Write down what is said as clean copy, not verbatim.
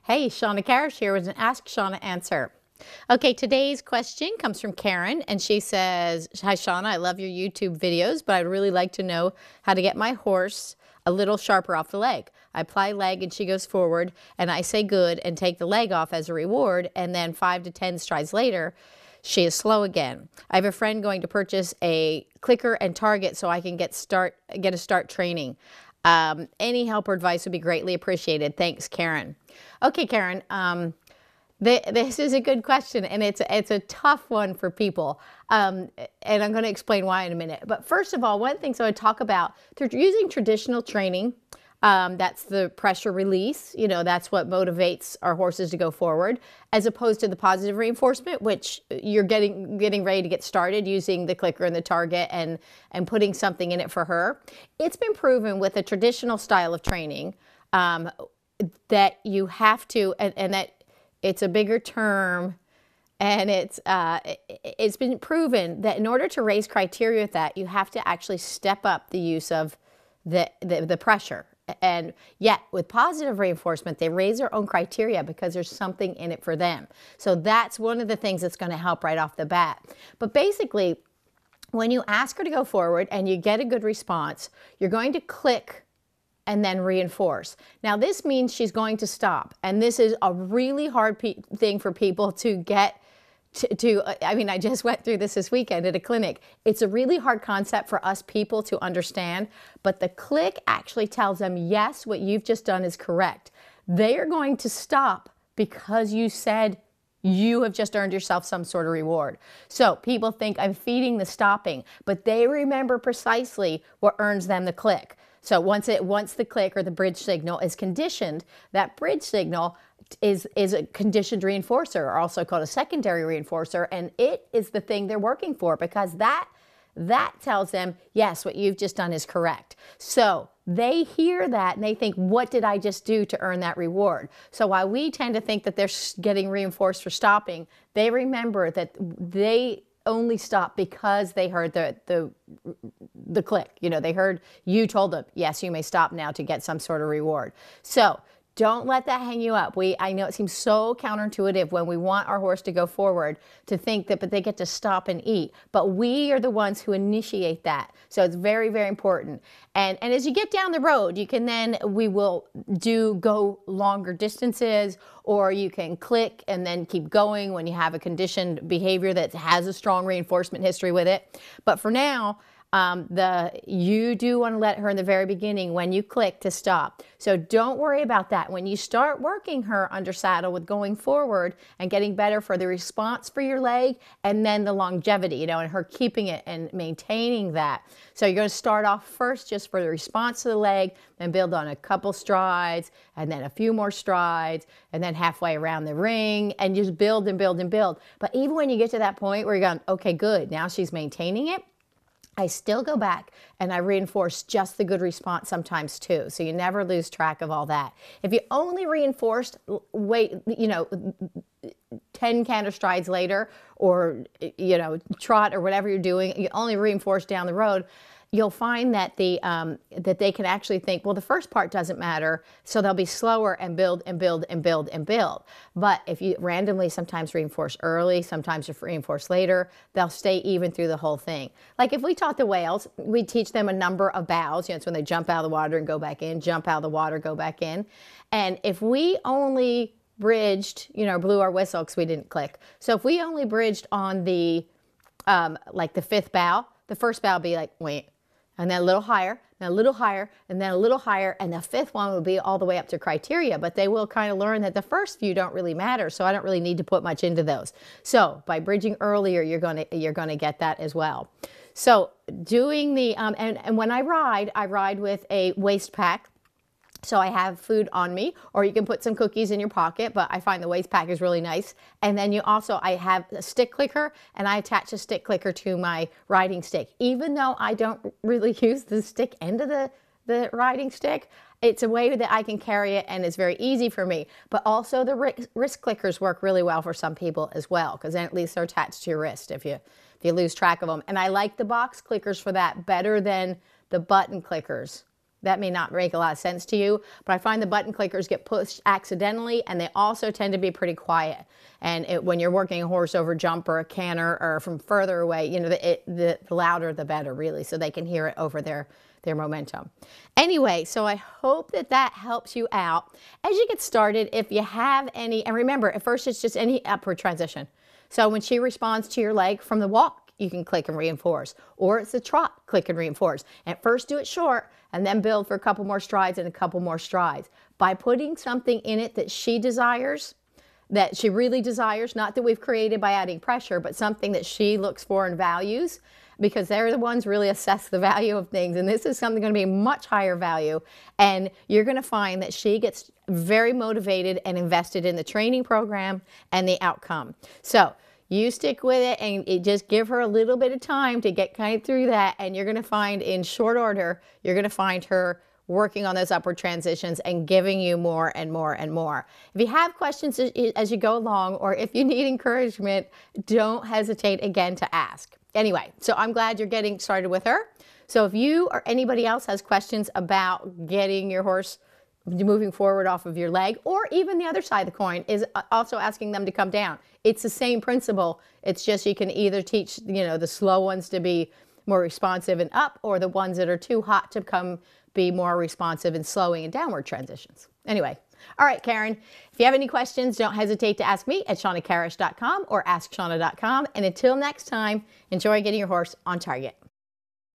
Hey, Shawna Karrasch here with an Ask Shawna answer. Okay, today's question comes from Karen, and she says, "Hi Shawna, I love your YouTube videos, but I'd really like to know how to get my horse a little sharper off the leg. I apply leg and she goes forward, and I say good and take the leg off as a reward, and then 5 to 10 strides later, she is slow again. I have a friend going to purchase a clicker and target so I can get a start training. Any help or advice would be greatly appreciated. Thanks, Karen." Okay, Karen, this is a good question, and it's a tough one for people, and I'm going to explain why in a minute. But first of all, one of the things I would talk about, through using traditional training, that's the pressure release, that's what motivates our horses to go forward, as opposed to the positive reinforcement, which you're getting ready to get started using the clicker and the target and putting something in it for her. It's been proven with a traditional style of training that you have to, and that it's a bigger term, and it's been proven that in order to raise criteria with that, you have to actually step up the use of the pressure. And yet with positive reinforcement, they raise their own criteria because there's something in it for them. So that's one of the things that's going to help right off the bat. But basically, when you ask her to go forward and you get a good response, you're going to click and then reinforce. Now this means she's going to stop, and this is a really hard thing for people to get I mean, I just went through this weekend at a clinic. It's a really hard concept for us people to understand, but the click actually tells them, yes, what you've just done is correct. They are going to stop because you said you have just earned yourself some sort of reward. So people think I'm feeding the stopping, but they remember precisely what earns them the click. So once the click or the bridge signal is conditioned, that bridge signal is a conditioned reinforcer, or also called a secondary reinforcer, and it is the thing they're working for, because that tells them, yes, what you've just done is correct. So they hear that and they think, what did I just do to earn that reward? So while we tend to think that they're getting reinforced for stopping, they remember that they only stop because they heard the click. They heard you told them, yes, you may stop now to get some sort of reward. So don't let that hang you up. I know it seems so counterintuitive when we want our horse to go forward to think that, but they get to stop and eat. But we are the ones who initiate that. So it's very, very important. And as you get down the road, you can then, we will go longer distances, or you can click and then keep going when you have a conditioned behavior that has a strong reinforcement history with it. But for now, you do want to let her in the very beginning, when you click, to stop. So don't worry about that. When you start working her under saddle with going forward and getting better for the response for your leg, and then the longevity, and her keeping it and maintaining that. So you're going to start off first just for the response to the leg, then build on a couple strides, and then a few more strides, and then halfway around the ring, and just build and build and build. But even when you get to that point where you're going, okay, good, now she's maintaining it, I still go back and I reinforce just the good response sometimes too. So you never lose track of all that. If you only reinforced, 10 canter strides later, or, trot or whatever you're doing, you only reinforce down the road, you'll find that that they can actually think, well, the first part doesn't matter, so they'll be slower and build and build and build and build. But if you randomly sometimes reinforce early, sometimes you reinforce later, they'll stay even through the whole thing. Like if we taught the whales, we teach them a number of bows. It's when they jump out of the water and go back in, jump out of the water, go back in. And if we only bridged, blew our whistle because we didn't click. So if we only bridged on the, like the fifth bow, the first bow would be like, wait, and then a little higher, then a little higher, and then a little higher, and the fifth one will be all the way up to criteria. But they will kind of learn that the first few don't really matter, so I don't really need to put much into those. So by bridging earlier, you're gonna get that as well. So doing the and when I ride with a waist pack. So I have food on me, or you can put some cookies in your pocket, but I find the waist pack is really nice. And then I have a stick clicker, and I attach a stick clicker to my riding stick. Even though I don't really use the stick end of the riding stick, it's a way that I can carry it, and it's very easy for me. But also the wrist clickers work really well for some people as well, because then at least they're attached to your wrist if you lose track of them. And I like the box clickers for that better than the button clickers. That may not make a lot of sense to you, but I find the button clickers get pushed accidentally, and they also tend to be pretty quiet. And when you're working a horse over jump or a canter or from further away, you know, the louder the better, really, so they can hear it over their momentum. Anyway, so I hope that that helps you out as you get started. If you have any, and remember, at first it's just any upward transition. So when she responds to your leg from the walk, you can click and reinforce, or it's a trot, click and reinforce. At first do it short and then build for a couple more strides and a couple more strides. By putting something in it that she desires, that she really desires, not that we've created by adding pressure, but something that she looks for and values, because they're the ones really assess the value of things. And this is something going to be much higher value. And you're going to find that she gets very motivated and invested in the training program and the outcome. So you stick with it and just give her a little bit of time to get kind of through that. And you're going to find in short order, you're going to find her working on those upward transitions and giving you more and more and more. If you have questions as you go along, or if you need encouragement, don't hesitate again to ask. Anyway, so I'm glad you're getting started with her. So if you or anybody else has questions about getting your horse moving forward off of your leg, or even the other side of the coin is also asking them to come down. It's the same principle. It's just you can either teach, you know, the slow ones to be more responsive and up, or the ones that are too hot to be more responsive and slowing and downward transitions. Anyway, all right, Karen, if you have any questions, don't hesitate to ask me at shawnakarrasch.com or askshawna.com. And until next time, enjoy getting your horse on target.